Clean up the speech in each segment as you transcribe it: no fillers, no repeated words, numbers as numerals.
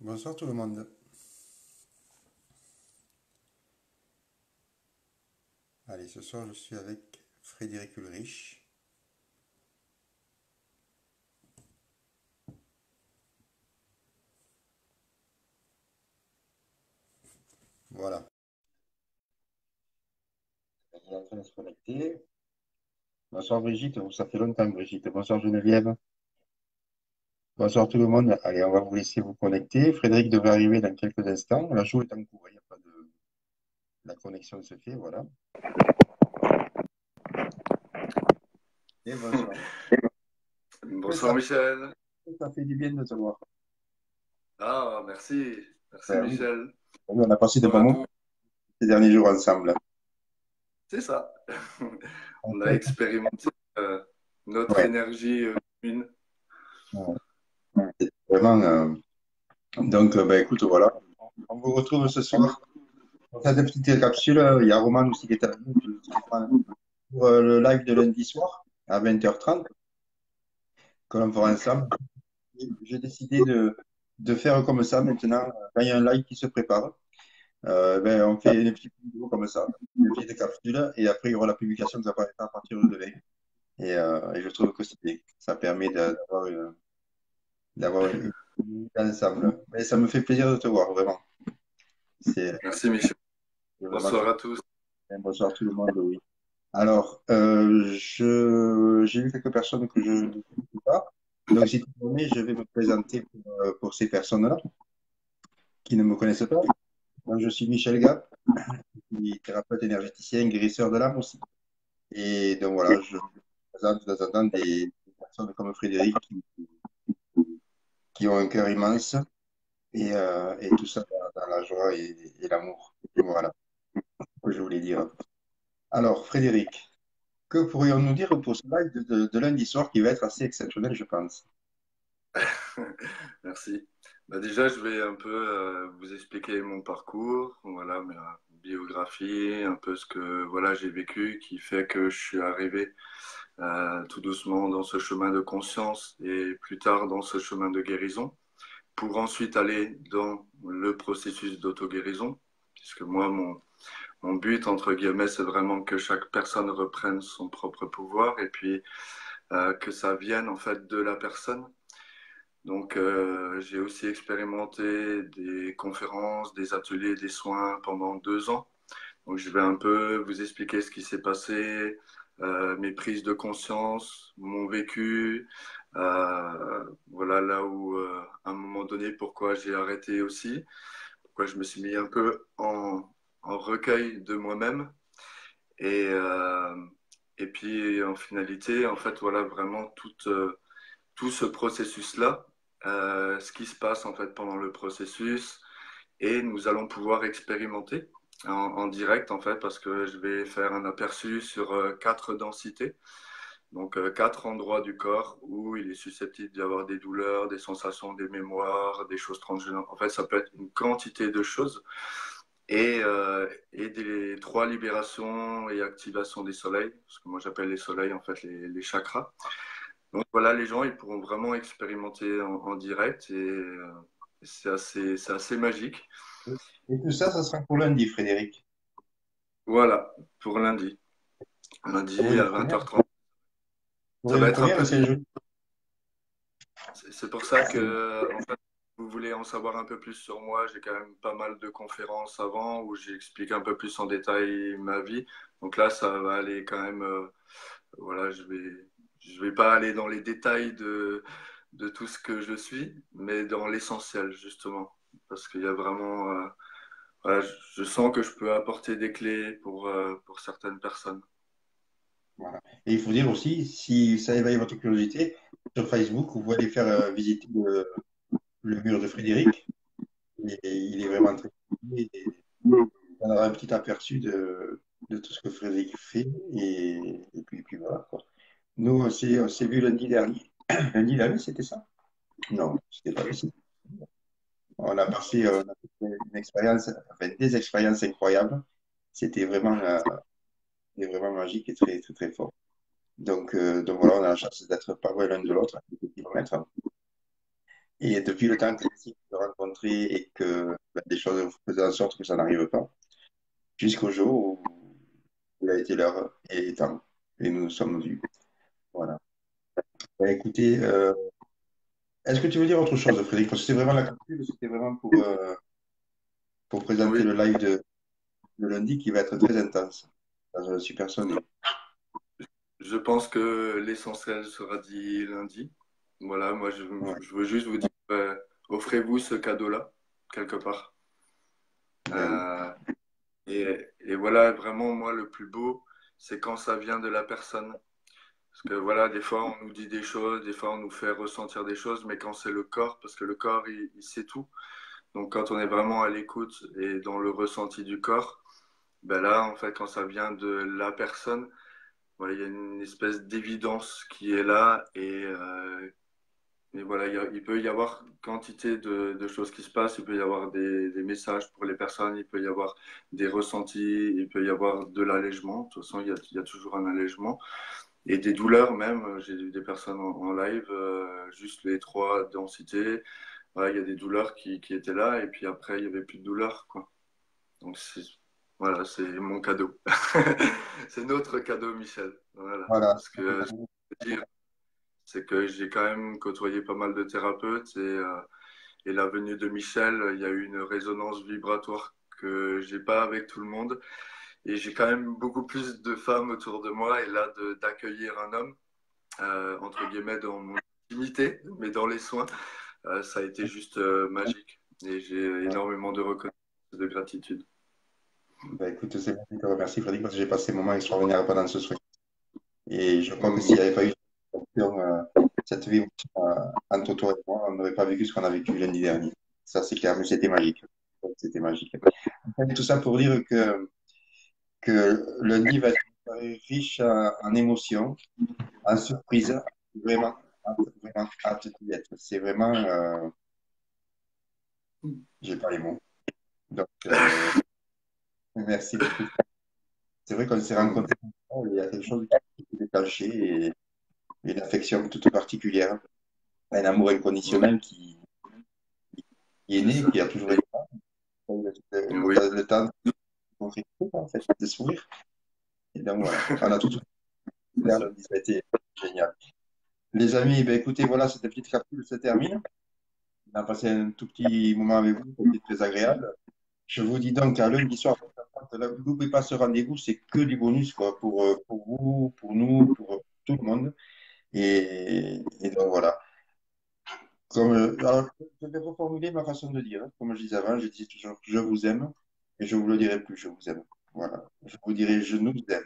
Bonsoir tout le monde. Allez, ce soir je suis avec Frédéric Ulrich. Voilà. Il est en train de se connecter. Bonsoir Brigitte, ça fait longtemps Brigitte. Bonsoir Geneviève. Bonsoir tout le monde. Allez, on va vous laisser vous connecter. Frédéric devrait arriver dans quelques instants. La show est en cours, il n'y a pas de... La connexion se fait, voilà. Et bonsoir. Bonsoir Ça, Michel. ça fait du bien de te voir. Ah, merci. Merci Ben oui, Michel. on a passé de bons Bonsoir à moments tous. ces derniers jours ensemble. C'est ça. En On a fait, expérimenté notre ouais, énergie commune. ouais, c'est vraiment. Donc, ben, écoute, voilà. On vous retrouve ce soir. On fait des petites capsules. Il y a Roman aussi qui est avec nous, Stéphane, pour le live de lundi soir à 20h30 que l'on fera ensemble. J'ai décidé de faire comme ça maintenant. Quand il y a un live qui se prépare, ben, on fait une petite vidéo comme ça, une petite capsule, et après il y aura la publication qui apparaîtra à partir de demain. Et je trouve que c'est bien. Ça permet d'avoir une minute ensemble. Mais ça me fait plaisir de te voir, vraiment. C'est Merci Michel. c'est vraiment Bonsoir très à tous. bien. Bonsoir tout le monde, oui. Alors, j'ai vu quelques personnes que je ne connais pas. Donc, si tu me permets, je vais me présenter pour ces personnes-là qui ne me connaissent pas. Donc, je suis Michel Gap, je suis thérapeute énergéticien, guérisseur de l'âme aussi. Et donc, voilà, je présente de temps en temps des personnes comme Frédéric qui ont un cœur immense et tout ça dans la joie et l'amour. Voilà ce que je voulais dire. Alors, Frédéric, que pourrions-nous dire pour ce live de lundi soir qui va être assez exceptionnel, je pense? Merci. Bah, déjà, je vais un peu vous expliquer mon parcours, voilà, ma biographie, un peu ce que voilà, j'ai vécu qui fait que je suis arrivé tout doucement dans ce chemin de conscience et plus tard dans ce chemin de guérison, pour ensuite aller dans le processus d'auto-guérison, puisque moi, mon but, entre guillemets, c'est vraiment que chaque personne reprenne son propre pouvoir et puis que ça vienne en fait de la personne. Donc, j'ai aussi expérimenté des conférences, des ateliers, des soins pendant 2 ans. Donc, je vais un peu vous expliquer ce qui s'est passé, mes prises de conscience, mon vécu, voilà là où, à un moment donné, pourquoi j'ai arrêté aussi, pourquoi je me suis mis un peu en recueil de moi-même. Et, euh, et puis, en finalité, en fait, voilà vraiment tout ce processus-là, ce qui se passe en fait pendant le processus, et nous allons pouvoir expérimenter en direct en fait, parce que je vais faire un aperçu sur 4 densités, donc 4 endroits du corps où il est susceptible d'y avoir des douleurs, des sensations, des mémoires, des choses transgénérales. En fait, ça peut être une quantité de choses. Et des 3 libérations et activations des soleils, ce que moi j'appelle les soleils, en fait les chakras. Donc voilà, les gens, ils pourront vraiment expérimenter en direct, et c'est assez magique. Et tout ça, ça sera pour lundi, Frédéric. Voilà, pour lundi. Pour Lundi une à première, 20h30. pour Ça va une être un première, peu c'est différent. joli. C'est pour ça C'est que, en fait, vous voulez en savoir un peu plus sur moi. J'ai quand même pas mal de conférences avant où j'explique un peu plus en détail ma vie. Donc là, ça va aller quand même. Voilà, je vais pas aller dans les détails de tout ce que je suis, mais dans l'essentiel, justement. Parce qu'il y a vraiment. Voilà, je sens que je peux apporter des clés pour certaines personnes. voilà. Et il faut dire aussi, si ça éveille votre curiosité, sur Facebook, vous pouvez aller faire visiter le mur de Frédéric. Et il est vraiment très joli et on aura un petit aperçu de tout ce que Frédéric fait. Et puis voilà, quoi. Nous, on s'est vu lundi dernier. Lundi dernier, c'était ça? Non, c'était pas ici. On a fait une expérience, enfin, des expériences incroyables. C'était vraiment magique et très, très, très fort. Donc voilà, on a la chance d'être pas loin l'un de l'autre, à quelques kilomètres. Et depuis le temps que j'essaie de le rencontrer et que des choses faisaient en sorte que ça n'arrive pas, jusqu'au jour où il a été l'heure et temps. Et nous nous sommes vus. Voilà. Bah, écoutez, est-ce que tu veux dire autre chose, Frédéric? Parce que c'est vraiment la capsule, c'était vraiment pour présenter Oui, le live de lundi qui va être très intense dans un super sonné. je pense que l'essentiel sera dit lundi. Voilà, moi Ouais. je veux juste vous dire, offrez-vous ce cadeau-là, quelque part. Ben oui. Euh, et voilà, vraiment, moi, le plus beau, c'est quand ça vient de la personne. Parce que voilà, des fois, on nous dit des choses, des fois, on nous fait ressentir des choses, mais quand c'est le corps, parce que le corps, il sait tout. Donc, quand on est vraiment à l'écoute et dans le ressenti du corps, ben là, en fait, quand ça vient de la personne, voilà, il y a une espèce d'évidence qui est là et voilà, il peut y avoir quantité de choses qui se passent, il peut y avoir des messages pour les personnes, il peut y avoir des ressentis, il peut y avoir de l'allègement. De toute façon, il y a toujours un allègement. Et des douleurs même. J'ai vu des personnes en live, juste les trois densités. Voilà, il y a des douleurs qui étaient là et puis après, il n'y avait plus de douleurs, quoi. Donc, voilà, c'est mon cadeau. C'est notre cadeau, Michel. Voilà. Voilà. Parce que ce que je veux dire, c'est que j'ai quand même côtoyé pas mal de thérapeutes et la venue de Michel, il y a eu une résonance vibratoire que j'ai pas avec tout le monde. Et j'ai quand même beaucoup plus de femmes autour de moi et là d'accueillir un homme, entre guillemets, dans mon intimité, mais dans les soins, ça a été juste magique. Et j'ai énormément de reconnaissance et de gratitude. Ben, écoute, c'est bon, je te remercie, Frédéric, parce que j'ai passé un moment extraordinaire pendant ce soir. Et je crois que Mm. s'il n'y avait pas eu cette vie entre toi et moi, on n'aurait pas vécu ce qu'on a vécu lundi dernier. Ça, c'est clair, mais c'était magique. C'était magique. Et tout ça pour dire que lundi va être une soirée riche en émotions, en surprises. Vraiment, vraiment hâte d'y être. C'est vraiment, j'ai pas les mots. Donc, merci beaucoup. C'est vrai qu'on s'est Mm. rencontrés, il y a quelque chose qui s'est déclenché et une affection toute particulière, un amour inconditionnel qui est C'est né, ça. qui a toujours été là. Oui, Le temps de concrétiser, en fait, de s'ouvrir. Et donc voilà, on a tout c'est faire ça. lundi, ça a été génial. Les amis, ben, écoutez, voilà, cette petite capsule se termine. On a passé un tout petit moment avec vous, c'était très agréable. Je vous dis donc à lundi soir, n'oubliez pas ce rendez-vous, c'est que du bonus quoi, pour vous, pour nous, pour tout le monde. Et donc voilà. Alors, je vais reformuler ma façon de dire. Comme je disais avant, je dis toujours je vous aime et je vous le dirai plus, je vous aime. Voilà. Je vous dirai je nous aime.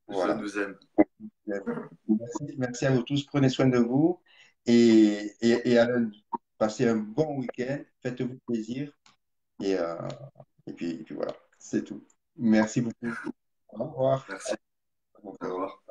Je Voilà. nous aime. Merci, merci à vous tous. Prenez soin de vous et à lundi. Passez un bon week-end. Faites-vous plaisir et, euh, et puis voilà. C'est tout. Merci beaucoup. Au revoir. Merci. Au revoir.